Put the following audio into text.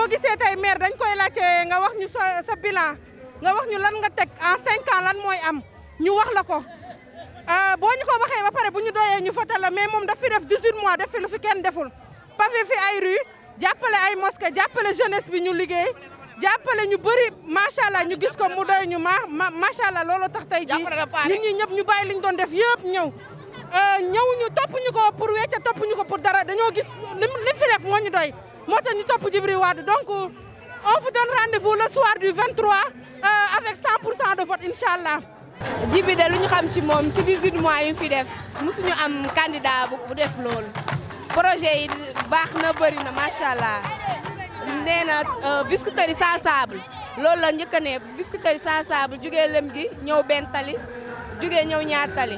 boo gisee tey maire dañ koy laajte nga wax ñu sa bilan nga wax ñu lan nga teg en 5 ans lan mooy am ñu wax la ko boo ñu ko waxee ba pare bu ñu doyee ñu voté la mais moom daf fi def 18 mois def fi lu fi kenn deful pavé fi ay rue jàppale ay mosquée jàppale jeunesse bi ñu liggéey jàppale ñu bëri macha allah ñu gis ko mu doy ñu macha allah loolu tax tey jii ñun ñi ñëpp ñu bàyyi li ñu doon def yëpp ñëw ñu topp ñu ko pour wecca topp ñu ko pour dara dañoo gis li fi def moo ñu doy moo tax ñu topp Djibril Wade donc on vous donne rendez-vous le soir du 23 avec 100% de vote incha allah. Djibi de lu ñu xam ci moom si 18 mois yu fi def mosuñu am candidat bu def loolu projet yi baax na bëri na macha allah nee na Biscuiterie sans sable loolu la njëkk a ne Biscuiterie sans sable jugee lëm gi ñëw benn tali jugee ñëw ñaar tali